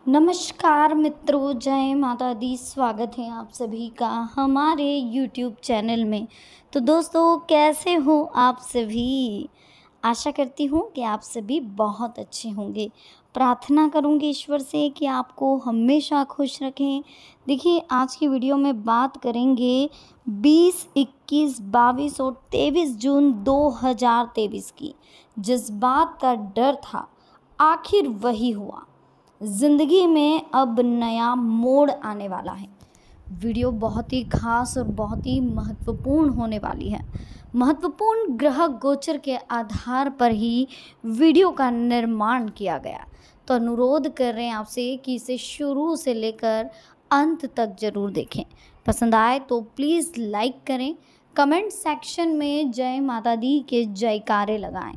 नमस्कार मित्रों, जय माता दी। स्वागत है आप सभी का हमारे YouTube चैनल में। तो दोस्तों, कैसे हो आप सभी? आशा करती हूँ कि आप सभी बहुत अच्छे होंगे। प्रार्थना करूँगी ईश्वर से कि आपको हमेशा खुश रखें। देखिए, आज की वीडियो में बात करेंगे 20, 21, 22 और 23 जून 2023 की। जिस बात का डर था, आखिर वही हुआ। ज़िंदगी में अब नया मोड़ आने वाला है। वीडियो बहुत ही खास और बहुत ही महत्वपूर्ण होने वाली है। महत्वपूर्ण ग्रह गोचर के आधार पर ही वीडियो का निर्माण किया गया। तो अनुरोध कर रहे हैं आपसे कि इसे शुरू से लेकर अंत तक ज़रूर देखें। पसंद आए तो प्लीज़ लाइक करें, कमेंट सेक्शन में जय माता दी के जयकारे लगाएं,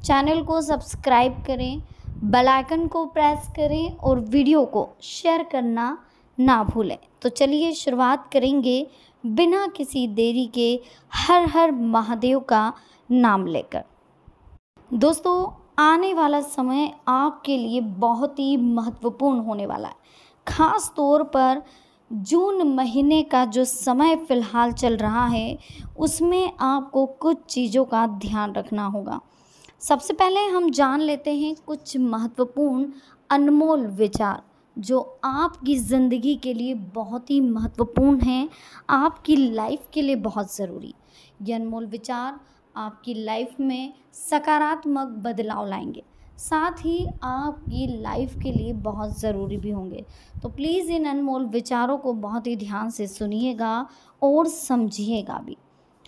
चैनल को सब्सक्राइब करें, बेल आइकन को प्रेस करें और वीडियो को शेयर करना ना भूलें। तो चलिए शुरुआत करेंगे बिना किसी देरी के हर हर महादेव का नाम लेकर। दोस्तों, आने वाला समय आपके लिए बहुत ही महत्वपूर्ण होने वाला है। ख़ास तौर पर जून महीने का जो समय फ़िलहाल चल रहा है, उसमें आपको कुछ चीज़ों का ध्यान रखना होगा। सबसे पहले हम जान लेते हैं कुछ महत्वपूर्ण अनमोल विचार जो आपकी ज़िंदगी के लिए बहुत ही महत्वपूर्ण हैं, आपकी लाइफ के लिए बहुत ज़रूरी। ये अनमोल विचार आपकी लाइफ में सकारात्मक बदलाव लाएंगे, साथ ही आपकी लाइफ के लिए बहुत ज़रूरी भी होंगे। तो प्लीज़ इन अनमोल विचारों को बहुत ही ध्यान से सुनिएगा और समझिएगा भी।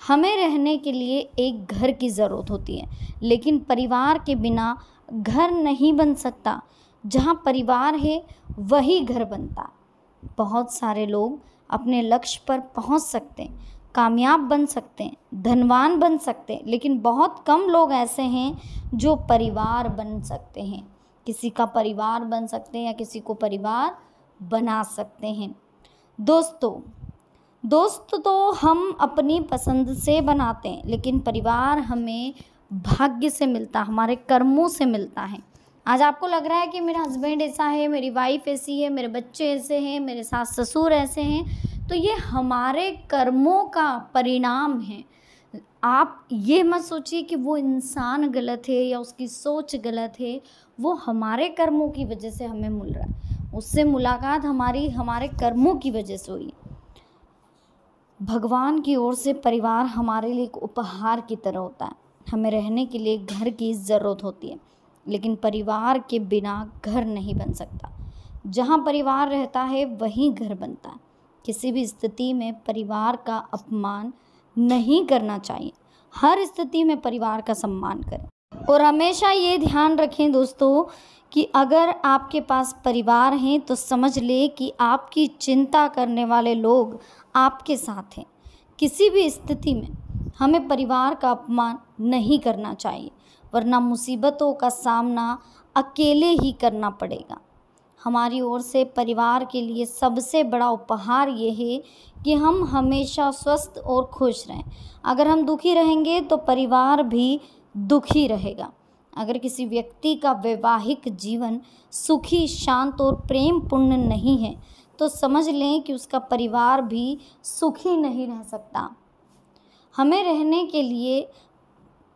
हमें रहने के लिए एक घर की ज़रूरत होती है, लेकिन परिवार के बिना घर नहीं बन सकता। जहाँ परिवार है वही घर बनता है। बहुत सारे लोग अपने लक्ष्य पर पहुँच सकते हैं, कामयाब बन सकते हैं, धनवान बन सकते हैं, लेकिन बहुत कम लोग ऐसे हैं जो परिवार बन सकते हैं। किसी का परिवार बन सकते हैं या किसी को परिवार बना सकते हैं। दोस्त तो हम अपनी पसंद से बनाते हैं, लेकिन परिवार हमें भाग्य से मिलता, हमारे कर्मों से मिलता है। आज आपको लग रहा है कि मेरा हस्बैंड ऐसा है, मेरी वाइफ ऐसी है, मेरे बच्चे ऐसे हैं, मेरे सास ससुर ऐसे हैं, तो ये हमारे कर्मों का परिणाम है। आप ये मत सोचिए कि वो इंसान गलत है या उसकी सोच गलत है। वो हमारे कर्मों की वजह से हमें मिल रहा है। उससे मुलाकात हमारे कर्मों की वजह से हुई। भगवान की ओर से परिवार हमारे लिए एक उपहार की तरह होता है। हमें रहने के लिए घर की ज़रूरत होती है, लेकिन परिवार के बिना घर नहीं बन सकता। जहाँ परिवार रहता है वहीं घर बनता है। किसी भी स्थिति में परिवार का अपमान नहीं करना चाहिए। हर स्थिति में परिवार का सम्मान करें और हमेशा ये ध्यान रखें दोस्तों कि अगर आपके पास परिवार हैं तो समझ ले कि आपकी चिंता करने वाले लोग आपके साथ हैं। किसी भी स्थिति में हमें परिवार का अपमान नहीं करना चाहिए, वरना मुसीबतों का सामना अकेले ही करना पड़ेगा। हमारी ओर से परिवार के लिए सबसे बड़ा उपहार ये है कि हम हमेशा स्वस्थ और खुश रहें। अगर हम दुखी रहेंगे तो परिवार भी दुखी रहेगा। अगर किसी व्यक्ति का वैवाहिक जीवन सुखी, शांत और प्रेम पूर्ण नहीं है तो समझ लें कि उसका परिवार भी सुखी नहीं रह सकता। हमें रहने के लिए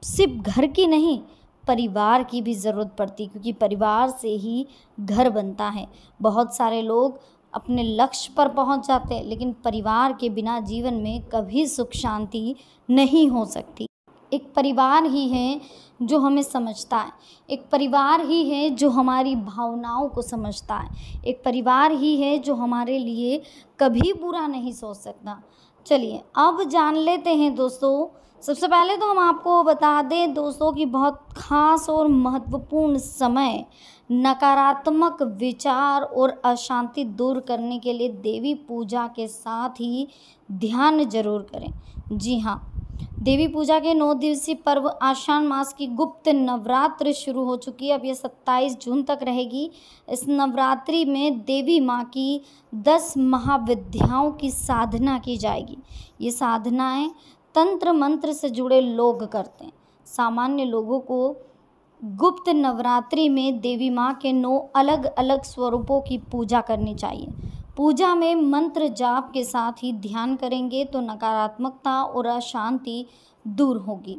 सिर्फ घर की नहीं, परिवार की भी ज़रूरत पड़ती, क्योंकि परिवार से ही घर बनता है। बहुत सारे लोग अपने लक्ष्य पर पहुंच जाते हैं, लेकिन परिवार के बिना जीवन में कभी सुख शांति नहीं हो सकती। एक परिवार ही है जो हमें समझता है, एक परिवार ही है जो हमारी भावनाओं को समझता है, एक परिवार ही है जो हमारे लिए कभी बुरा नहीं सोच सकता। चलिए अब जान लेते हैं दोस्तों। सबसे पहले तो हम आपको बता दें दोस्तों कि बहुत ख़ास और महत्वपूर्ण समय नकारात्मक विचार और अशांति दूर करने के लिए देवी पूजा के साथ ही ध्यान जरूर करें। जी हाँ, देवी पूजा के 9 दिवसीय पर्व आश्विन मास की गुप्त नवरात्र शुरू हो चुकी है। अब ये 27 जून तक रहेगी। इस नवरात्रि में देवी माँ की 10 महाविद्याओं की साधना की जाएगी। ये साधनाएं तंत्र मंत्र से जुड़े लोग करते हैं। सामान्य लोगों को गुप्त नवरात्रि में देवी माँ के 9 अलग अलग स्वरूपों की पूजा करनी चाहिए। पूजा में मंत्र जाप के साथ ही ध्यान करेंगे तो नकारात्मकता और अशांति दूर होगी।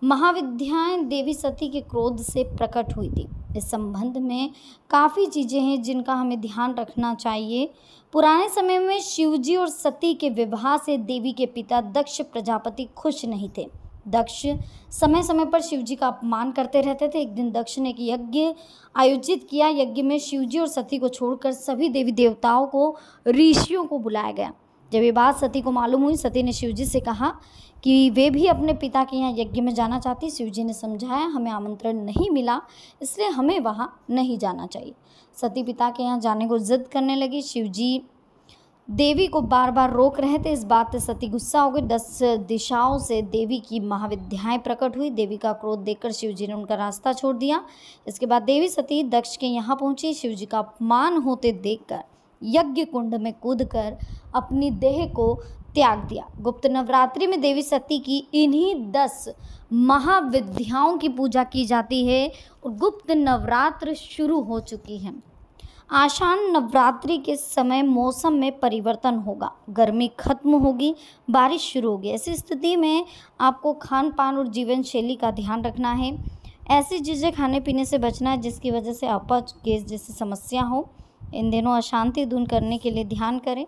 महाविद्याएं देवी सती के क्रोध से प्रकट हुई थी। इस संबंध में काफ़ी चीज़ें हैं जिनका हमें ध्यान रखना चाहिए। पुराने समय में शिवजी और सती के विवाह से देवी के पिता दक्ष प्रजापति खुश नहीं थे। दक्ष समय समय पर शिवजी का अपमान करते रहते थे। एक दिन दक्ष ने एक यज्ञ आयोजित किया। यज्ञ में शिवजी और सती को छोड़कर सभी देवी देवताओं को, ऋषियों को बुलाया गया। जब ये बात सती को मालूम हुई, सती ने शिवजी से कहा कि वे भी अपने पिता के यहाँ यज्ञ में जाना चाहती। शिवजी ने समझाया, हमें आमंत्रण नहीं मिला, इसलिए हमें वहाँ नहीं जाना चाहिए। सती पिता के यहाँ जाने को जिद करने लगी। शिवजी देवी को बार बार रोक रहे थे। इस बात से सती गुस्सा हो गई। 10 दिशाओं से देवी की महाविद्याएं प्रकट हुई। देवी का क्रोध देखकर शिवजी ने उनका रास्ता छोड़ दिया। इसके बाद देवी सती दक्ष के यहाँ पहुंची। शिवजी का अपमान होते देखकर यज्ञ कुंड में कूदकर अपनी देह को त्याग दिया। गुप्त नवरात्रि में देवी सती की इन्हीं 10 महाविद्याओं की पूजा की जाती है और गुप्त नवरात्र शुरू हो चुकी है। आषाढ़ नवरात्रि के समय मौसम में परिवर्तन होगा, गर्मी खत्म होगी, बारिश शुरू होगी। ऐसी स्थिति में आपको खान पान और जीवन शैली का ध्यान रखना है। ऐसी चीज़ें खाने पीने से बचना है जिसकी वजह से अपच, गैस जैसी समस्या हो। इन दिनों अशांति दूर करने के लिए ध्यान करें।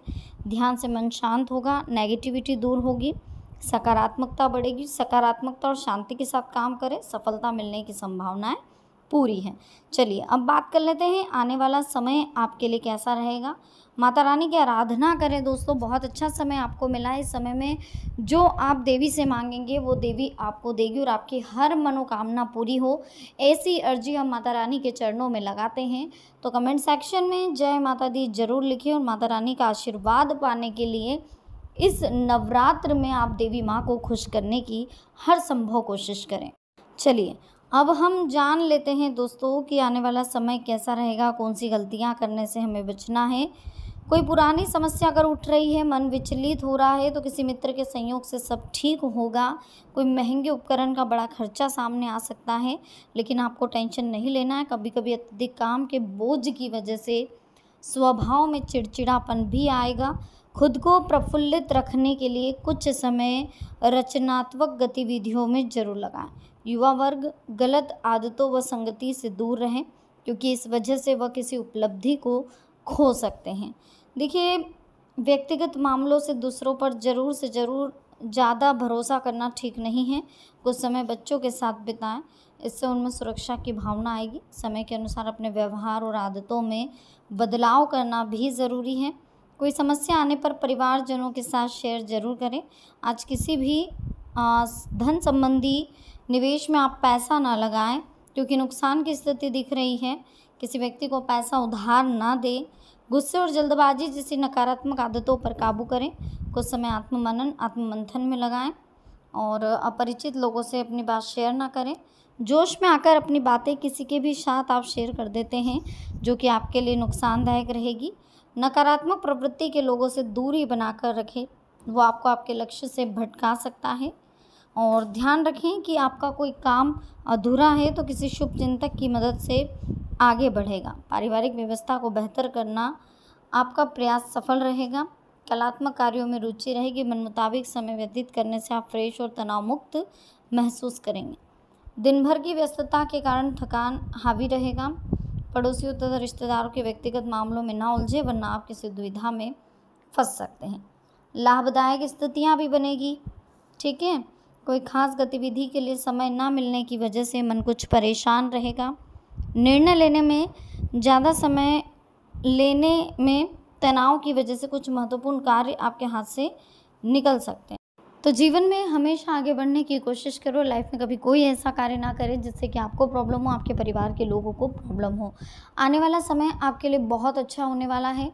ध्यान से मन शांत होगा, नेगेटिविटी दूर होगी, सकारात्मकता बढ़ेगी। सकारात्मकता और शांति के साथ काम करें, सफलता मिलने की संभावनाएं पूरी है। चलिए अब बात कर लेते हैं आने वाला समय आपके लिए कैसा रहेगा। माता रानी की आराधना करें दोस्तों, बहुत अच्छा समय आपको मिला है। इस समय में जो आप देवी से मांगेंगे वो देवी आपको देगी और आपकी हर मनोकामना पूरी हो, ऐसी अर्जी हम माता रानी के चरणों में लगाते हैं। तो कमेंट सेक्शन में जय माता दी जरूर लिखिए और माता रानी का आशीर्वाद पाने के लिए इस नवरात्र में आप देवी माँ को खुश करने की हर संभव कोशिश करें। चलिए अब हम जान लेते हैं दोस्तों कि आने वाला समय कैसा रहेगा, कौन सी गलतियां करने से हमें बचना है। कोई पुरानी समस्या अगर उठ रही है, मन विचलित हो रहा है तो किसी मित्र के संयोग से सब ठीक होगा। कोई महंगे उपकरण का बड़ा खर्चा सामने आ सकता है, लेकिन आपको टेंशन नहीं लेना है। कभी कभी अत्यधिक काम के बोझ की वजह से स्वभाव में चिड़चिड़ापन भी आएगा। खुद को प्रफुल्लित रखने के लिए कुछ समय रचनात्मक गतिविधियों में जरूर लगाएं। युवा वर्ग गलत आदतों व संगति से दूर रहें, क्योंकि इस वजह से वह किसी उपलब्धि को खो सकते हैं। देखिए, व्यक्तिगत मामलों से दूसरों पर ज़रूर से ज़रूर ज़्यादा भरोसा करना ठीक नहीं है। कुछ समय बच्चों के साथ बिताएं, इससे उनमें सुरक्षा की भावना आएगी। समय के अनुसार अपने व्यवहार और आदतों में बदलाव करना भी ज़रूरी है। कोई समस्या आने पर परिवारजनों के साथ शेयर ज़रूर करें। आज किसी भी धन संबंधी निवेश में आप पैसा ना लगाएं, क्योंकि नुकसान की स्थिति दिख रही है। किसी व्यक्ति को पैसा उधार ना दें। गुस्से और जल्दबाजी जैसी नकारात्मक आदतों पर काबू करें। कुछ समय आत्ममनन, आत्ममंथन में लगाएं और अपरिचित लोगों से अपनी बात शेयर ना करें। जोश में आकर अपनी बातें किसी के भी साथ आप शेयर कर देते हैं, जो कि आपके लिए नुकसानदायक रहेगी। नकारात्मक प्रवृत्ति के लोगों से दूरी बनाकर रखें, वो आपको आपके लक्ष्य से भटका सकता है। और ध्यान रखें कि आपका कोई काम अधूरा है तो किसी शुभ चिंतक की मदद से आगे बढ़ेगा। पारिवारिक व्यवस्था को बेहतर करना आपका प्रयास सफल रहेगा। कलात्मक कार्यों में रुचि रहेगी। मन मुताबिक समय व्यतीत करने से आप फ्रेश और तनाव मुक्त महसूस करेंगे। दिन भर की व्यस्तता के कारण थकान हावी रहेगा। पड़ोसियों तथा रिश्तेदारों के व्यक्तिगत मामलों में ना उलझे, वरना आप किसी दुविधा में फंस सकते हैं। लाभदायक स्थितियाँ भी बनेगी, ठीक है। कोई खास गतिविधि के लिए समय ना मिलने की वजह से मन कुछ परेशान रहेगा। निर्णय लेने में ज़्यादा समय लेने में तनाव की वजह से कुछ महत्वपूर्ण कार्य आपके हाथ से निकल सकते हैं। तो जीवन में हमेशा आगे बढ़ने की कोशिश करो। लाइफ में कभी कोई ऐसा कार्य ना करें जिससे कि आपको प्रॉब्लम हो, आपके परिवार के लोगों को प्रॉब्लम हो। आने वाला समय आपके लिए बहुत अच्छा होने वाला है।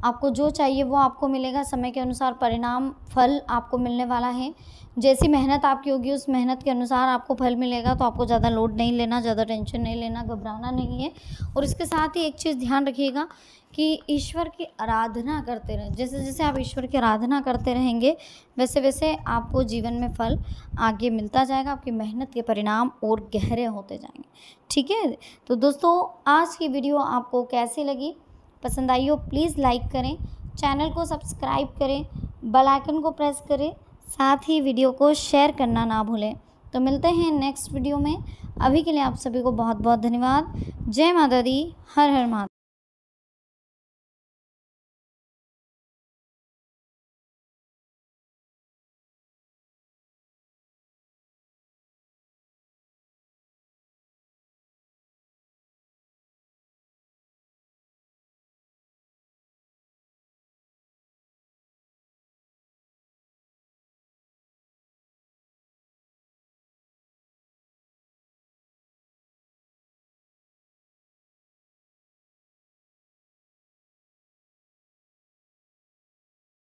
आपको जो चाहिए वो आपको मिलेगा। समय के अनुसार परिणाम फल आपको मिलने वाला है। जैसी मेहनत आपकी होगी उस मेहनत के अनुसार आपको फल मिलेगा। तो आपको ज़्यादा लोड नहीं लेना, ज़्यादा टेंशन नहीं लेना, घबराना नहीं है। और इसके साथ ही एक चीज़ ध्यान रखिएगा कि ईश्वर की आराधना करते रहें। जैसे जैसे आप ईश्वर की आराधना करते रहेंगे वैसे वैसे आपको जीवन में फल आगे मिलता जाएगा। आपकी मेहनत के परिणाम और गहरे होते जाएंगे। ठीक है, तो दोस्तों आज की वीडियो आपको कैसी लगी? पसंद आई हो प्लीज़ लाइक करें, चैनल को सब्सक्राइब करें, बेल आइकन को प्रेस करें, साथ ही वीडियो को शेयर करना ना भूलें। तो मिलते हैं नेक्स्ट वीडियो में। अभी के लिए आप सभी को बहुत बहुत धन्यवाद। जय माता दी, हर हर महादेव।